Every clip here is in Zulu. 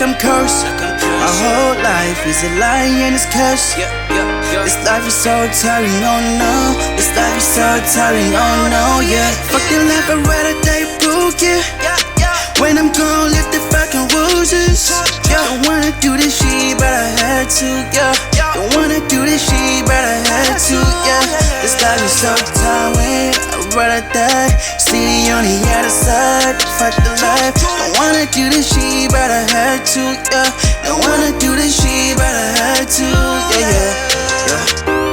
like I'm cursed. My whole life is a lie and it's cursed. This life is so tiring, oh no. This life is so tiring, oh no, yeah. Fucking life, I'd rather die broke, yeah. When I'm gone, lift the fucking roses. Don't wanna do this shit, but I had to, yeah. Don't wanna do this shit, but I had to, yeah. This life is so tiring, I'd rather die. See you on the other side, fight the life. Don't wanna do this shit, but I had to, yeah. Don't wanna do this shit, but I had to, yeah.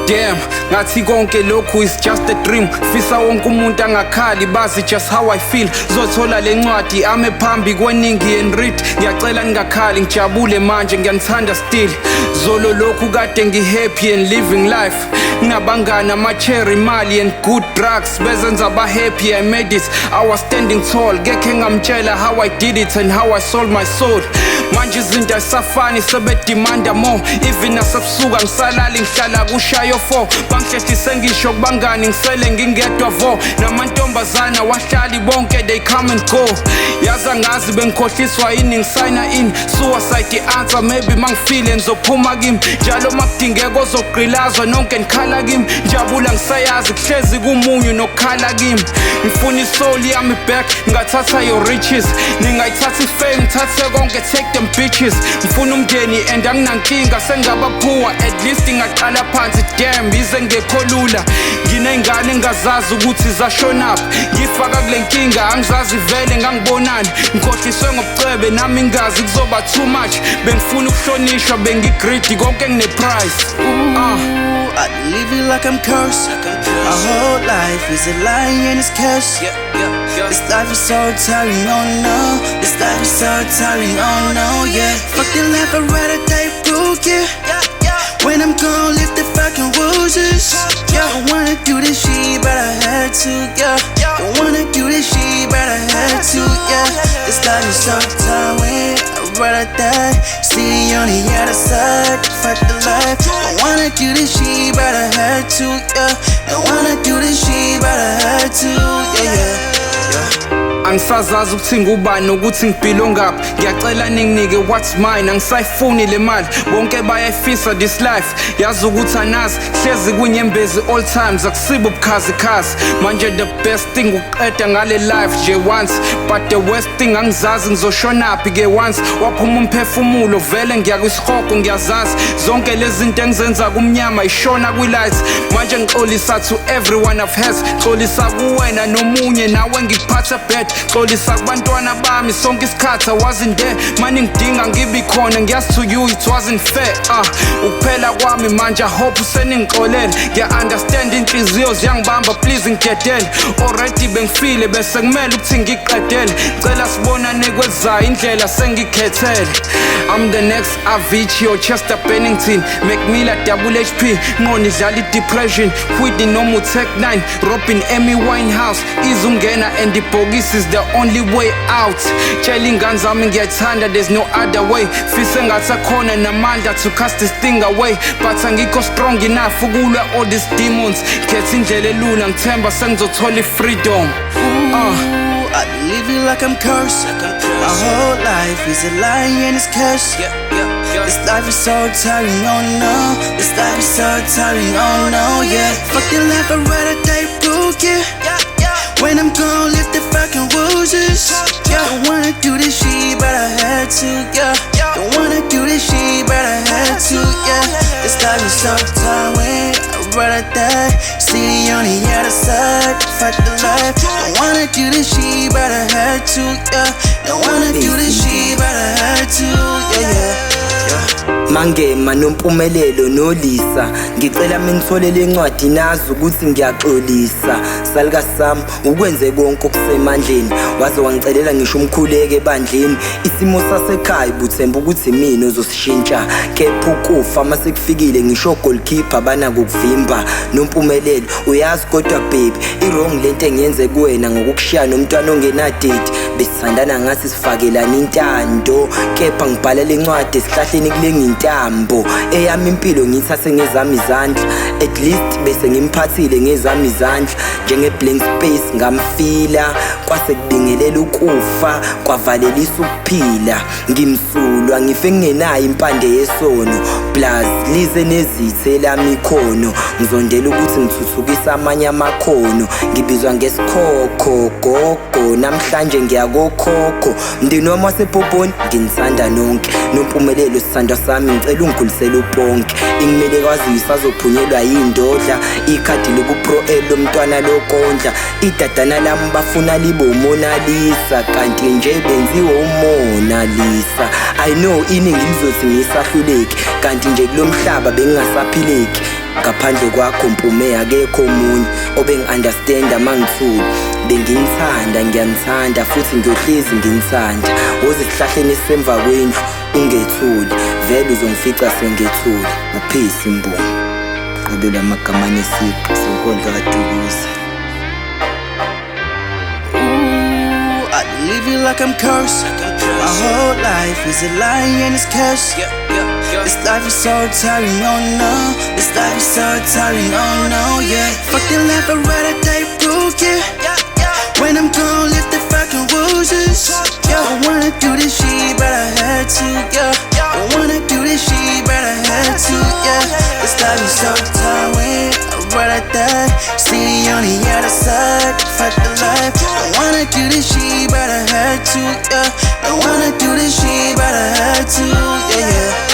Damn, ngathi konke lokhu is just a dream. Fisa wonke umuntu angakhali bazi just how I feel. Zothola lencwadi ame phambi kweningi and read. Ngiyacela ningakhali ngijabule manje ngiyanithanda still. Zolo lokhu kade ngihappy and living life. Ngabangana ma-cherry mali and good drugs. Bezenza ba-happy I made it. I was standing tall. Ngekhe ngamtshela how I did it and how I sold my soul. Manje izinto ayisafani sebedimanda more. Even nasebusuka ngisalali ngihlala kushayo 4. Bangihlehlise ngisho kubangani ngisele ngingedwa vo. Namantombazana wahlali bonke they come and go. Yaza ngazi bengikhohliswa yini ngisayina in. Suicide i-answer maybe mangifile ngizophuma kimi. Njalo makudingeka ozogqilazwa nonke nikhala kimi. Njabula ngisayazi kuhlezi kumunyu nokukhala kimi. Ngifuna isoul yami back ngingathatha your riches. Ningayithatha ifame ngithathe konke take them bitches. Ngifuna umndeni and anginankinga sengaba poor. At least ngaqala phansi damn ize ngekholula. Nginengane engazazi ukuthi zashonaphi. Ngifaka kule nkinga angizazi vele ngangibonani. Ngikhohliswe ngobucebe nami ngazi kuzoba too much. Bengifuna ukuhlonishwa bengigreedy konke ngine price. I live it like I'm cursed. My whole life is a lie and it's cursed. This life is so tiring, oh no. This life is so tiring, oh no, yeah. Fucking life, I'd rather die broke, yeah. When I'm gone, lift the fucking roses. Don't wanna do this shit, but I had to, yeah. Don't wanna do this shit, but I had to, yeah. This life is so tiring, I'd rather die. See you on the other side, fight the life. Don't wanna do this shit, but I had to, yeah. Don't wanna do this shit, but I had to, yeah. Angisazazi ukuthi ngubani ukuthi ngibhilo ngaphi. Ngiyacela ninginike what's mine angisayifuni le mali. Bonke bayayifisa this life. Yazi ukuthi anazi hlezi kunyembezi all times akusibo ubukhazikhazi. Manje the best thing uqeda ngale life nje once. But the worst thing angizazi ngizoshonaphi ke once. Waphuma umphefumulo vele ngiyakwisihoko ngiyazazi. Zonke lezi zinto engizenza kumnyama ishona kwi-lights. Manje ngixolisa to everyone I've had. Xolisa kuwena nomunye nawe ngikuphatha bad. Xolisa kubantwana bami sonke isikhathi I wasn't there. Manje ngidinga ngibe khona ngiyazi to you it wasn't fair. Ukuphela kwami manje I hope useningixolele. Ngiya-understand inhliziyo ziyangibamba please ngidedele. Already bengifile bese kumele ukuthi ngiqedele. Cela sibonane kwezayo indlela sengikhethele. I'm the next Avicii or Chester Bennington. Mac Miller Double HP. Ngoni dlala i-depression. Whitney noma uTech 9. Robin Amy Winehouse. Izungena and ibhokisi is the only way out. Tshela ingane zami ngiyayithanda there's no other way. Fise ngathi akhona namandla to cast this thing away. But angikho strong enough ukulwa all these demons. Khetha indlela elula ngithemba sengizothola freedom. I live it like I'm cursed. My whole life is a lie and it's cursed. This life is so tiring, oh no. This life is so tiring, oh no, yeah. Fucking life, I'd rather die broke, yeah. When I'm gone, lift the fucking roses. Don't wanna do this shit, but I had to, yeah. Don't wanna do this shit, but I had to, yeah. This life is so tiring, I'd rather die. See you on the other side, fight the life. Don't wanna do this shit, but I had to, yeah. Don't wanna do this shit, but I had to, yeah. Mangema nompumelelo nolisa ngicela mengithole lencwadi nazi ukuthi ngiyaxolisa salika sami ukwenze konke okusemandleni waze wangicelela ngisho umkhuleke ebandleni isimo sasekhaya buthemba ukuthi mina ozosishintsha kepha ukufa mase kufikile ngisho goalkeeper bana ukuvimba nompumelelo uyazi kodwa baby i-wrong lento engiyenze kuwena ngokukushiya nomntwana ongena date besithandana ngathi sifakelana intando kepha ngibhala lencwadi esihlahleni kulengi intambo eyami impilo ngithathe ngezami izandla at least bese ngimphathile ngezami izandla njenge blank space ngamfila kwase sekubingelela ukufa kwavalelisa ukuphila. Ngimsulwa ngife ngingenayo impande yesono, plus lize nezithe lami ikhono. Ngizondela ukuthi ngithuthukise amanye amakhono, ngibizwa ngesikhokho gogo, namhlanje ngiyakokhokho. Mndeni wami wasepoponi nginithanda nonke, nompumelelo sithandwa sami ngicela ungikhulisele uponke. Ingimele kwazisa azophunyelwa yindodla, ikhadi loku-Pro-L lomntwana lokondla. Idadana lami bafuna libe uMona Lisa, kanti nje benziwe uMona Lisa. I know iningi lizothi ngisahluleki, kanti nje kulo mhlaba bengingasaphileki. Ngaphandle kwakho Mpume akekho omunye obengi-understanda mangithula. Benginithanda ngiyanithanda futhi ngiyohlezi nginithanda. Woza esihlahleni esisemva kwendlu ungethuli, vele uzongifica sengethuli. Uphisi Mbongi, qobela amagama anesipho senkondlo kaDuluza. I live it like I'm cursed. My whole life is a lie and it's cursed. This life is so tiring, oh no. This life is so tiring, oh no, yeah. Fuck the life, I'd rather die broke, yeah. When I'm gone, lift the fucking roses. Yeah, I wanna do this shit, but I had to, yeah. I wanna do this shit, but I had to, yeah. This life is so tiring, I'd rather die. See on the other side, fuck the life. I wanna do this shit, but I had to, yeah. I wanna do this shit, but I had to, yeah, yeah.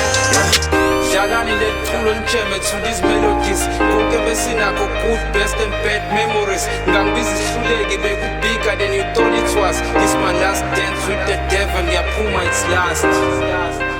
Dlalani lethulo nijeme to these melodies. Konke besinakho good, best and bad memories. Ngangibiza isihluleki bigger than you thought it was. This my last dance with the devil, ngiyaphuma it's last.